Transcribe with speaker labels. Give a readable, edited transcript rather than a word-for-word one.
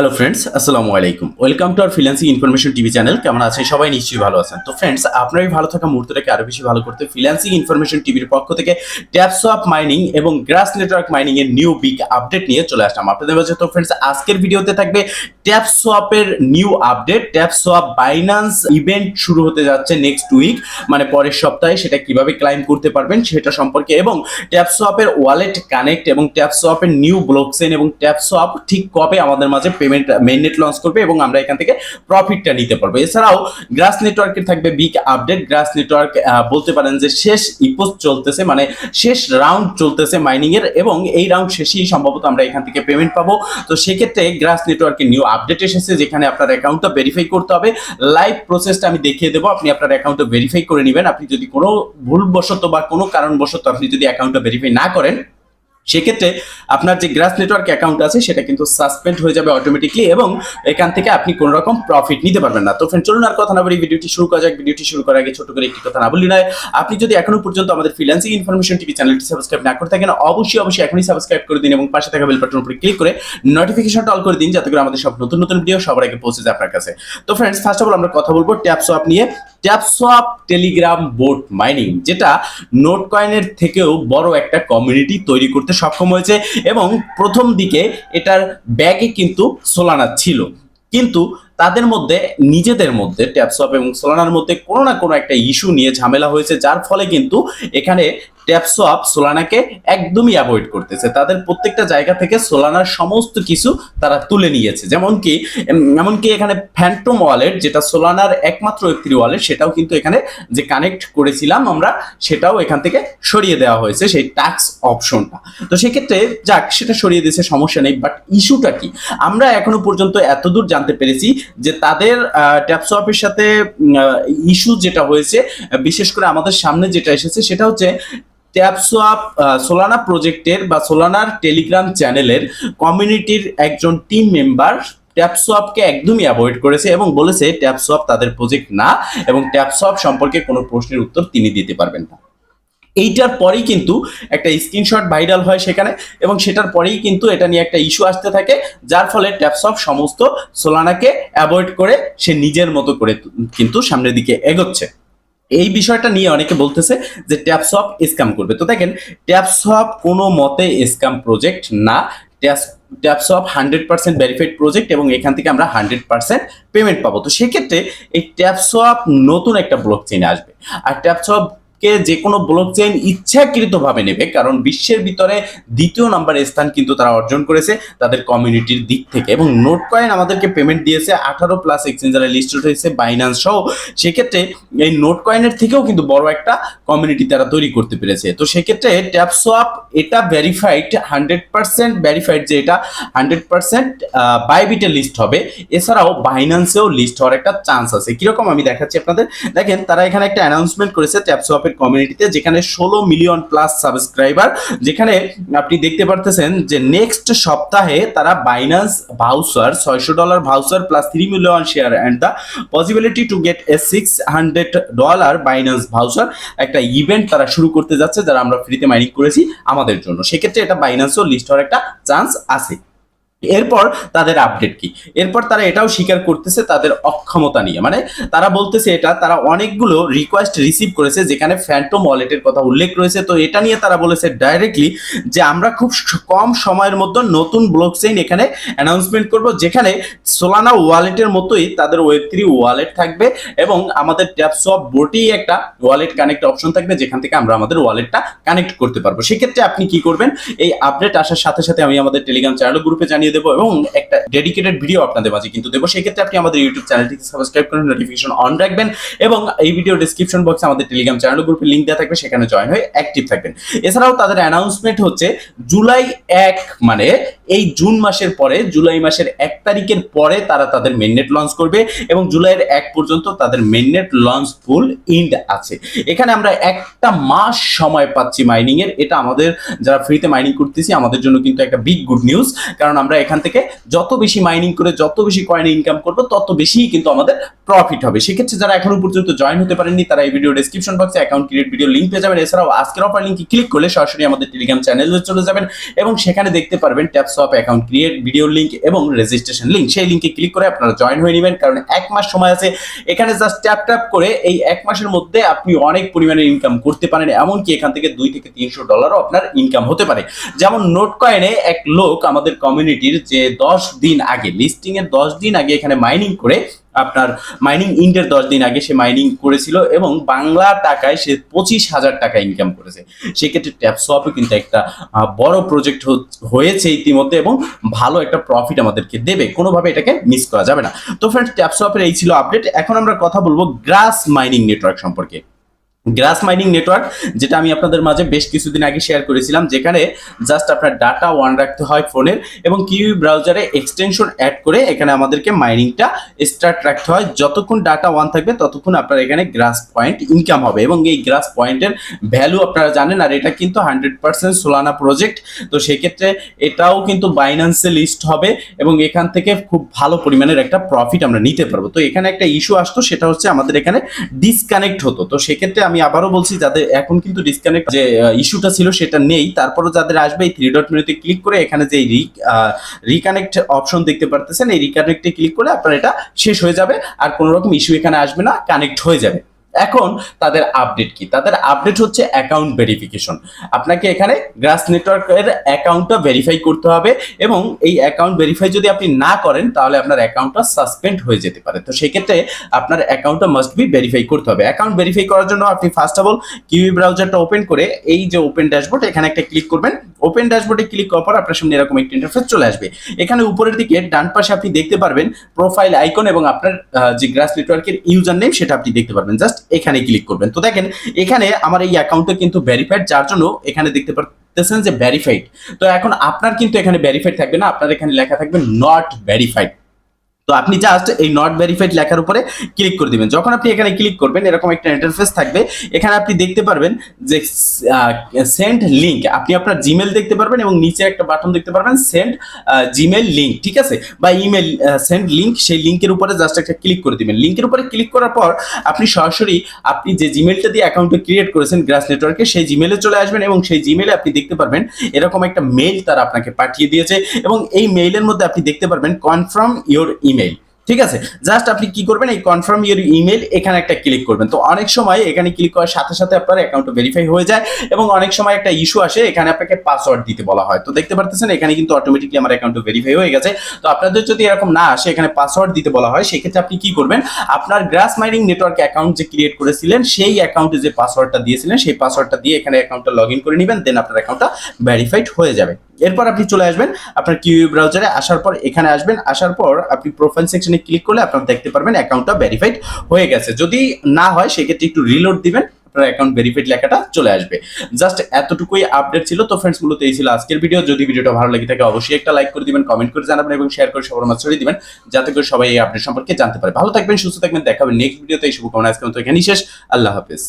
Speaker 1: Hello friends, আসসালামু আলাইকুম। Welcome to our freelancing information TV channel. কেমন আছেন সবাই? নিশ্চয়ই ভালো আছেন। তো ফ্রেন্ডস, আপনার এই ভালো থাকা মুহূর্তটাকে আরো বেশি ভালো করতে ফ্রিল্যান্সিং ইনফরমেশন টিভির পক্ষ থেকে ট্যাপসোয়াপ মাইনিং এবং গ্রাস নেটওয়ার্ক মাইনিং এর নিউ বিগ আপডেট নিয়ে চলে আসলাম আপনাদের মাঝে। তো ফ্রেন্ডস, আজকের ভিডিওতে থাকবে ট্যাপসোয়াপের new update. TapSwap Binance event শুরু হতে যাচ্ছে নেক্সট উইক, মানে পরের সপ্তাহে। সেটা কিভাবে ক্লাইম করতে পারবেন সেটা সম্পর্কে, এবং ট্যাপসোয়াপের ওয়ালেট কানেক্ট এবং ট্যাপসোয়াপের নিউ ব্লকচেইন এবং ট্যাপসোয়াপ ঠিক কবে আমাদের মাঝে পেমেন্ট মেইননেট লঞ্চ করবে এবং আমরা এখান থেকে প্রফিটটা নিতে পারবো। এছাড়াও গ্রাস নেটওয়ার্কের থাকবে বিগ আপডেট। গ্রাস নেটওয়ার্ক বলতে পারেন যে শেষ ইপোজ চলতেছে, মানে শেষ রাউন্ড চলতেছে মাইনিং এর, এবং এই রাউন্ড শেষেই সম্ভবত আমরা এখান থেকে পেমেন্ট পাবো। তো সেক্ষেত্রে গ্রাস নেটওয়ার্কের নিউ আপডেট এসেছে, যেখানে আপনার অ্যাকাউন্টটা ভেরিফাই করতে হবে। লাইভ প্রসেসটা আমি দেখিয়ে দেবো, আপনি আপনার অ্যাকাউন্টটা ভেরিফাই করে নেবেন। আপনি যদি কোনো ভুলবশত বা কোনো কারণবশত আপনি যদি অ্যাকাউন্টটা ভেরিফাই না করেন, সেক্ষেত্রে আপনার যে গ্রাস নেটওয়ার্ক অ্যাকাউন্ট আছে সেটা কিন্তু সাসপেন্ড হয়ে যাবে অটোমেটিকলি, এবং এখান থেকে আপনি কোনো রকম প্রফিট নিতে পারবেন না। তো ফ্রেন্ড, চলুন আর কথা না বলি ভিডিওটি শুরু করা যাক। ভিডিওটি শুরু করার আগে ছোট করে একটি কথা না বলি নয়, আপনি যদি এখনো পর্যন্ত আমাদের ফ্রিল্যান্সিং ইনফরমেশন টিভি চ্যানেলটি সাবস্ক্রাইব না করে থাকেন, অবশ্যই এখনই সাবস্ক্রাইব করে দিন এবং পাশে থাকা বেল বাটনের উপরে ক্লিক করে নোটিফিকেশনটা অল করে দিন, যাতে করে আমাদের সব নতুন নতুন ভিডিও সবার আগে পৌঁছে যায় আপনার কাছে। তো ফ্রেন্ডস, ফার্স্ট অফ অল আমরা কথা বলবো ট্যাপসোয়াপ নিয়ে। ট্যাপসোয়াপ টেলিগ্রাম বোট মাইনিং, যেটা নোট কয়েনের থেকেও বড় একটা কমিউনিটি তৈরি করতে সক্ষম হয়েছে, এবং প্রথম দিকে এটার ব্যাগে কিন্তু সোলানা ছিল, কিন্তু তাদের মধ্যে নিজেদের মধ্যে ট্যাপসোয়াপ এবং সোলানার মধ্যে কোনো না কোনো একটা ইস্যু নিয়ে ঝামেলা হয়েছে, যার ফলে কিন্তু এখানে ট্যাপসোয়াপ সোলানাকে একদমই অ্যাভয়েড করতেছে। তাদের প্রত্যেকটা জায়গা থেকে সোলানার সমস্ত কিছু তারা তুলে নিয়েছে। এমনকি এখানে ফ্যান্টম ওয়ালেট, যেটা সোলানার একমাত্র ওয়েব3 ওয়ালেট, সেটাও কিন্তু এখানে যে কানেক্ট করেছিলাম আমরা, সেটাও এখান থেকে সরিয়ে দেওয়া হয়েছে, সেই টাস্ক অপশনটা। তো সেক্ষেত্রে যাক, সেটা সরিয়ে দিয়েছে, সমস্যা নেই। বাট ইস্যুটা কি? আমরা এখনো পর্যন্ত এতদূর জানতে পেরেছি যে তাদের ট্যাপসোয়াপের সাথে ইস্যু যেটা হয়েছে, বিশেষ করে আমাদের সামনে যেটা এসেছে, সেটা হচ্ছে ট্যাপসোয়াপ সোলানা প্রজেক্টের বা সোলানার টেলিগ্রাম চ্যানেলের কমিউনিটির একজন টিম মেম্বার ট্যাপসোয়াপকে একদমই অ্যাভয়েড করেছে এবং বলেছে ট্যাপসোয়াপ তাদের প্রজেক্ট না, এবং ট্যাপসোয়াপ সম্পর্কে কোনো প্রশ্নের উত্তর তিনি দিতে পারবেন না। এইটার পরেই কিন্তু একটা স্ক্রিনশট ভাইরাল হয় সেখানে, এবং সেটার পরেই কিন্তু এটা নিয়ে একটা ইস্যু আসতে থাকে, যার ফলে ট্যাপসোয়াপ সমস্ত সোলানাকে অ্যাভয়েড করে সে নিজের মতো করে কিন্তু সামনের দিকে এগোচ্ছে। এই বিষয়টা নিয়ে অনেকে বলতেছে যে ট্যাপসোয়াপ স্ক্যাম করবে। তো দেখেন, ট্যাপসোয়াপ কোনো মতে স্ক্যাম প্রজেক্ট না। ট্যাপসোয়াপ 100% ভেরিফাইড প্রজেক্ট, এবং এখান থেকে আমরা 100% পেমেন্ট পাবো। তো সেক্ষেত্রে এই ট্যাপসোয়াপ নতুন একটা ব্লকচেইনে আসবে, আর ট্যাপসোয়াপ যে কোনো ব্লকচেইন ইচ্ছাকৃতভাবে নেবে, কারণ বিশ্বের ভিতরে দ্বিতীয় নাম্বারের স্থান কিন্তু তারা অর্জন করেছে তাদের কমিউনিটির দিক থেকে, এবং নোট কয়েন আমাদেরকে পেমেন্ট দিয়েছে 18+ এক্সচেঞ্জারে লিস্টেড হয়েছে বাইন্যান্স সহ। সেক্ষেত্রে এই নোট কয়েনের থেকেও কিন্তু বড় একটা কমিউনিটি তারা তৈরি করতে পেরেছে। তো সেক্ষেত্রে ট্যাপসোয়াপ এটা ভেরিফাইড, 100% ভেরিফাইড, যে এটা 100% বাইবিটে লিস্ট হবে। এছাড়াও বাইন্যান্সেও লিস্ট হওয়ার একটা চান্স আছে। কিরকম আমি দেখাচ্ছি আপনাদের। দেখেন, তারা এখানে একটা অ্যানাউন্সমেন্ট করেছে ট্যাপসোয়াপের কমিউনিটিতে, যেখানে 16 মিলিয়ন প্লাস সাবস্ক্রাইবার, যেখানে আপনি দেখতে পারতেছেন যে নেক্সট সপ্তাহে তারা Binance voucher $600 voucher plus 3 million share and the possibility to get A $600 Binance voucher একটা ইভেন্ট তারা শুরু করতে যাচ্ছে, যারা আমরা ফ্রিতে মাইনিং করেছি আমাদের জন্য। সেক্ষেত্রে এটা বাইন্যান্সও লিস্ট হওয়ার একটা চান্স আছে। এরপর তাদের আপডেট কি? এরপর তারা এটাও স্বীকার করতেছে তাদের অক্ষমতা নিয়ে, মানে তারা বলতেছে এটা তারা অনেকগুলো রিকোয়েস্ট রিসিভ করেছে যেখানে ফ্যান্টম ওয়ালেটের কথা উল্লেখ রয়েছে। তো এটা নিয়ে তারা বলেছে ডাইরেক্টলি যে আমরা খুব কম সময়ের মধ্যে নতুন ব্লকচেইন এখানে অ্যানাউন্সমেন্ট করব, যেখানে সোলানা ওয়ালেটের মতোই তাদের ওয়েব3 ওয়ালেট থাকবে, এবং আমাদের ট্যাপসোয়াপ বোটেই একটা ওয়ালেট কানেক্ট অপশন থাকবে, যেখান থেকে আমরা আমাদের ওয়ালেটটা কানেক্ট করতে পারবো। সেক্ষেত্রে আপনি কি করবেন? এই আপডেট আসার সাথে সাথে আমি আমাদের টেলিগ্রাম চ্যানেল গ্রুপে জানিয়ে দেবো, এবং একটা ডেডিকেটেড ভিডিও আপনাদের মাঝে কিন্তু দেবো। সেক্ষেত্রে আপনি আমাদের ইউটিউব চ্যানেলটিকে সাবস্ক্রাইব করে নোটিফিকেশন অন রাখবেন, এবং এই ভিডিও ডেসক্রিপশন বক্সে আমাদের টেলিগ্রাম চ্যানেল গ্রুপের লিঙ্ক দেওয়া থাকবে, সেখানে জয়েন হয়ে অ্যাক্টিভ থাকবেন। এছাড়াও তাদের অ্যানাউন্সমেন্ট হচ্ছে জুলাই 1, মানে এই জুন মাসের পরে, জুলাই মাসের 1 তারিখের পরে তারা তাদের মেইননেট লঞ্চ করবে, এবং জুলাইয়ের 1 পর্যন্ত তাদের মেইননেট লঞ্চ ফুল ইন্ড আছে। এখানে আমরা একটা মাস সময় পাচ্ছি মাইনিং এর। এটা আমাদের যারা ফ্রিতে মাইনিং করতেছি আমাদের জন্য কিন্তু একটা বিগ গুড নিউজ, কারণ আমরা এখান থেকে যত বেশি মাইনিং করে যত বেশি কয়েন ইনকাম করবো তত বেশি কিন্তু আমাদের প্রফিট হবে। সেক্ষেত্রে যারা এখনো পর্যন্ত জয়েন হতে পারেননি তারা এই ভিডিও ডেসক্রিপশন বক্সে অ্যাকাউন্ট ক্রিয়েট ভিডিও লিংক পেয়ে যাবেন। এছাড়াও আজকের অফার লিংকে ক্লিক করলে সরাসরি আমাদের টেলিগ্রাম চ্যানেলে চলে যাবেন এবং সেখানে দেখতে পারবেন ট্যাপসপ অ্যাকাউন্ট ক্রিয়েট ভিডিও লিংক এবং রেজিস্ট্রেশন লিংক। সেই লিংকে ক্লিক করে আপনারা জয়েন হয়ে নেবেন, কারণ 1 মাস সময় আছে। এখানে জাস্ট ট্যাপ করে এই 1 মাসের মধ্যে আপনি অনেক পরিমাণে ইনকাম করতে পারেন, এমনকি এখান থেকে $2 থেকে $300 আপনার ইনকাম হতে পারে। যেমন নোট কয়েনে এক লোক আমাদের কমিউনিটির যে 10 দিন আগে লিস্টিং এর 10 দিন আগে এখানে মাইনিং করে আপনার মাইনিং ইন্ডের 10 দিন আগে সে মাইনিং করেছিল এবং বাংলা টাকায় সে 25,000 টাকা ইনকাম করেছে। সেক্ষেত্রে ট্যাপসপে কিন্তু একটা বড় প্রজেক্ট হয়েছে ইতিমধ্যে এবং ভালো একটা প্রফিট আমাদেরকে দেবে, কোনোভাবে এটাকে মিস করা যাবে না। তো ফ্রেন্ডস, ট্যাপসপের এই ছিল আপডেট। এখন আমরা কথা বলবো গ্রাস মাইনিং নেটওয়ার্ক সম্পর্কে। গ্রাস মাইনিং নেটওয়ার্ক, যেটা আমি আপনাদের মাঝে বেশ কিছুদিন আগে শেয়ার করেছিলাম, যেখানে জাস্ট আপনার ডাটা অন রাখতে হয় ফোনের এবং কিউই ব্রাউজারে এক্সটেনশন অ্যাড করে এখানে আমাদেরকে মাইনিংটা স্টার্ট রাখতে হয়। যতক্ষণ ডাটা অন থাকবে ততক্ষণ আপনার এখানে গ্রাস পয়েন্ট ইনকাম হবে এবং এই গ্রাস পয়েন্টের ভ্যালু আপনারা জানেন। আর এটা কিন্তু 100% সোলানা প্রজেক্ট, তো সেক্ষেত্রে এটাও কিন্তু বাইন্যান্সে লিস্ট হবে এবং এখান থেকে খুব ভালো পরিমাণের একটা প্রফিট আমরা নিতে পারবো। তো এখানে একটা ইস্যু আসতো, সেটা হচ্ছে আমাদের এখানে ডিসকানেক্ট হতো। তো সেক্ষেত্রে আমি আবারও বলছি, যাদের এখন কিন্তু ডিসকানেক্ট যে ইস্যুটা ছিল সেটা নেই, তারপরও যাদের আসবে এই 3 ডট মেনুতে ক্লিক করে এখানে যে রিকানেক্ট অপশন দেখতে পারতেছেন, এই রিকানেক্টে ক্লিক করলে আপনার এটা শেষ হয়ে যাবে আর কোনো রকম ইস্যু এখানে আসবে না, কানেক্ট হয়ে যাবে। এখন তাদের আপডেট কি? তাদের আপডেট হচ্ছে অ্যাকাউন্ট ভেরিফিকেশন। আপনাকে এখানে গ্রাস নেটওয়ার্কের অ্যাকাউন্টটা ভেরিফাই করতে হবে এবং এই অ্যাকাউন্ট ভেরিফাই যদি আপনি না করেন তাহলে আপনার অ্যাকাউন্টটা সাসপেন্ড হয়ে যেতে পারে। তো সেক্ষেত্রে আপনার অ্যাকাউন্টটা মাস্ট বি ভেরিফাই করতে হবে। অ্যাকাউন্ট ভেরিফাই করার জন্য আপনি ফার্স্ট অফ অল কিউই ব্রাউজারটা ওপেন করে এই যে ওপেন ড্যাশবোর্ড, এখানে একটা ক্লিক করবেন। ওপেন ড্যাশবোর্ডে ক্লিক করার পর আপনার সামনে এরকম একটা ইন্টারফেস চলে আসবে। এখানে উপরের দিকে ডান পাশে আপনি দেখতে পারবেন প্রোফাইল আইকন এবং আপনার যে গ্রাস নেটওয়ার্কের ইউজার নেম সেটা আপনি দেখতে পারবেন। জাস্ট এখানে ক্লিক করবেন। তো দেখেন এখানে আমার এই অ্যাকাউন্টটা কিন্তু ভেরিফাইড, যার জন্য এখানে দেখতে পাচ্ছেন যে ভেরিফাইড। তো এখন আপনার কিন্তু এখানে ভেরিফাইড থাকবে না, আপনার এখানে লেখা থাকবে নট ভেরিফাইড। তো আপনি জাস্ট এই নট ভেরিফাইড লেখার উপরে ক্লিক করে দিবেন। যখন আপনি এখানে ক্লিক করবেন এরকম একটা ইন্টারফেস থাকবে। এখানে আপনি দেখতে পারবেন যে সেন্ড লিঙ্ক, আপনি আপনার জিমেল দেখতে পারবেন এবং নিচে একটা বাটন দেখতে পারবেন সেন্ড জিমেল লিঙ্ক, ঠিক আছে, বা ইমেল সেন্ড লিঙ্ক। সেই লিঙ্কের উপরে জাস্ট একটা ক্লিক করে দিবেন। লিঙ্কের উপরে ক্লিক করার পর আপনি সরাসরি আপনি যে জিমেলটা দিয়ে অ্যাকাউন্টটা ক্রিয়েট করেছেন গ্রাস নেটওয়ার্কে সেই জিমেলে চলে আসবেন এবং সেই জিমেলে আপনি দেখতে পারবেন এরকম একটা মেইল তারা আপনাকে পাঠিয়ে দিয়েছে এবং এই মেইলের মধ্যে আপনি দেখতে পারবেন কনফার্ম ইওর ইমেল। ঠিক আছে, জাস্ট আপনি কি করবেন, এই কনফার্ম ইওর ইমেল এখানে একটা ক্লিক করবেন। তো অনেক সময় এখানে ক্লিক করার সাথে সাথে আপনার অ্যাকাউন্ট ভেরিফাই হয়ে যায় এবং অনেক সময় একটা ইস্যু আসে, এখানে আপনাকে পাসওয়ার্ড দিতে বলা হয়। তো দেখতে পারতেছেন এখানে কিন্তু অটোমেটিকলি আমার অ্যাকাউন্ট ভেরিফাই হয়ে গেছে। তো আপনাদের যদি এরকম না আসে, এখানে পাসওয়ার্ড দিতে বলা হয়, সেক্ষেত্রে আপনি কি করবেন, আপনার গ্রাস মাইনিং নেটওয়ার্ক অ্যাকাউন্ট যে ক্রিয়েট করেছিলেন সেই অ্যাকাউন্টে যে পাসওয়ার্ডটা দিয়েছিলেন সেই পাসওয়ার্ডটা দিয়ে এখানে অ্যাকাউন্টটা লগ ইন করে নেবেন, দেন আপনার অ্যাকাউন্টটা ভেরিফাইড হয়ে যাবে। এরপর আপনি চলে আসবেন আপনার কিউই ব্রাউজারে, আসার পর এখানে আসবেন, আসার পর আপনি প্রোফাইল সেকশনে ক্লিক করলে আপনারা দেখতে পারবেন অ্যাকাউন্টটা ভেরিফাইড হয়ে গেছে। যদি না হয় সেক্ষেত্রে একটু রিলোড দিবেন, আপনার অ্যাকাউন্ট ভেরিফাইড লেখাটা চলে আসবে। জাস্ট এতটুকুই আপডেট ছিল। তো ফ্রেন্ডস, মূলত এই ছিল আজকের ভিডিও। যদি ভিডিওটা ভালো লেগে থাকে অবশ্যই একটা লাইক করে দিবেন, কমেন্ট করে জানাবেন এবং শেয়ার করে সবার মাঝে ছড়িয়ে দিবেন, যাতে করে সবাই এই আপডেট সম্পর্কে জানতে পারে। ভালো থাকবেন, সুস্থ থাকবেন, দেখা হবে নেক্সট ভিডিওতে। এই শুভকামনা আজকের মতো এখানেই শেষ। আল্লাহ হাফেজ।